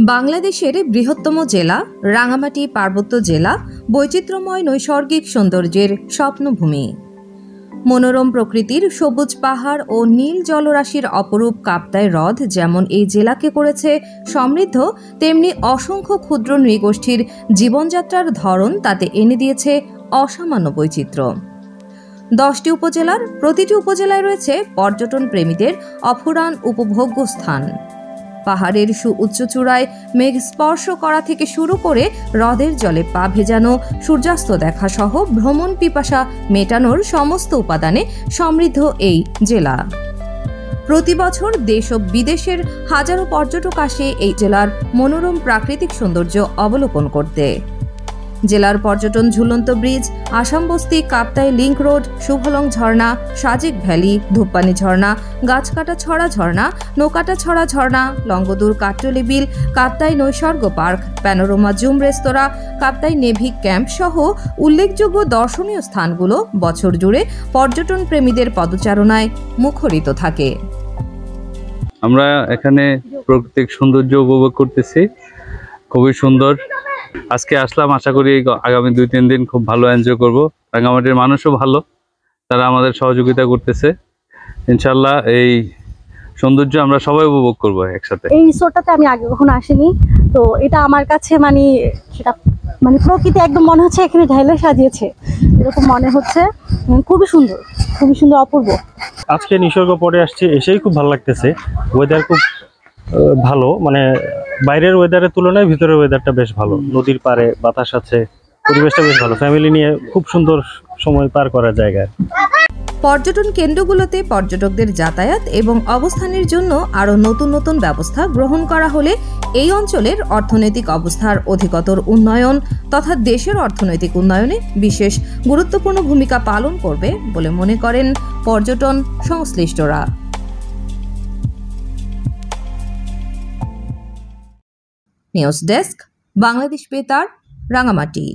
বাংলাদেশের বৃহত্তম জেলা রাঙ্গামাটি পার্বত্য জেলা বৈচিত্র্যময় নৈসর্গিক সৌন্দর্যের স্বপ্নভূমি। মনোরম প্রকৃতির সবুজ পাহাড় ও নীল জলরাশির অপরূপ কাপ্তাই হ্রদ যেমন এই জেলাকে করেছে সমৃদ্ধ, তেমনি অসংখ্য ক্ষুদ্র নৃগোষ্ঠীর জীবনযাত্রার ধরন তাতে এনে দিয়েছে অসামান্য বৈচিত্র্য। 10টি উপজেলার প্রতিটি উপজেলায় রয়েছে পর্যটন প্রেমীদের অফুরান উপভোগ্য স্থান। পাহাড়ের সুউচ্চ চূড়ায় মেঘ স্পর্শ করা থেকে শুরু করে হ্রদের জলে পা ভেজানো, সূর্যাস্ত দেখা সহ ভ্রমণ পিপাসা মেটানোর সমস্ত উপাদানে সমৃদ্ধ এই জেলা। প্রতি বছর দেশ ও বিদেশের হাজারো পর্যটক আসে এই জেলার মনোরম প্রাকৃতিক সৌন্দর্য অবলোকন করতে। জেলার পর্যটন ঝুলন্ত bridge, Asambasti, Kaptai link road, Shuvolong ঝর্ণা, সাজেক ভ্যালি, ধূপপানি ঝর্ণা, গাছকাটা ছড়া ঝর্ণা, নৌকাটা ছড়া ঝর্ণা, লঙ্গদুর কাট্টলি বিল, কাপ্তাই নৈসর্গ পার্ক, প্যানোরামা জুম রেস্তোরাঁ, কাপ্তাই নেভি ক্যাম্প সহ উল্লেখযোগ্য দর্শনীয় স্থানগুলো বছর জুড়ে পর্যটন প্রেমীদের পদচারণায় মুখরিত থাকে। আমরা এখানে প্রাকৃতিক সৌন্দর্য উপভোগ করতেছি, খুবই সুন্দর। আজকে আসলাম, আশা করি আগামী 2-3 দিন খুব ভালো এনজয় করব। রাঙ্গামাটির মানুষও ভালো, তারা আমাদের সহযোগিতা করতেছে। ইনশাল্লাহ এই সৌন্দর্য আমরা সবাই উপভোগ করব একসাথে। এই রিসোর্টটাতে আমি আগে কখনো আসিনি, তো এটা আমার কাছে সেটা প্রকৃতি একদম মনে হচ্ছে এখানে ঢেলে সাজিয়েছে এরকম মনে হচ্ছে। খুবই সুন্দর, খুবই সুন্দর, অপূর্ব। আজকে নিসর্গ পরে আসছি, এসেই খুব ভালো লাগতেছে। ওয়েদার খুব ভালো, বাইরের ওয়েদারের তুলনায় ভিতরের ওয়েদারটা বেশ ভালো। নদীর পাড়ে বাতাস আছে, পরিবেশটা বেশ ভালো। ফ্যামিলি নিয়ে খুব সুন্দর সময় পার করার জায়গা। পর্যটন কেন্দ্রগুলোতে পর্যটকদের যাতায়াত এবং অবস্থানের জন্য আরও নতুন নতুন ব্যবস্থা গ্রহণ করা হলে এই অঞ্চলের অর্থনৈতিক অবস্থার অধিকতর উন্নয়ন তথা দেশের অর্থনৈতিক উন্নয়নে বিশেষ গুরুত্বপূর্ণ ভূমিকা পালন করবে বলে মনে করেন পর্যটন সংশ্লিষ্টরা। নিউজ ডেস্ক, বাংলাদেশ বেতার, রাঙ্গামাটি।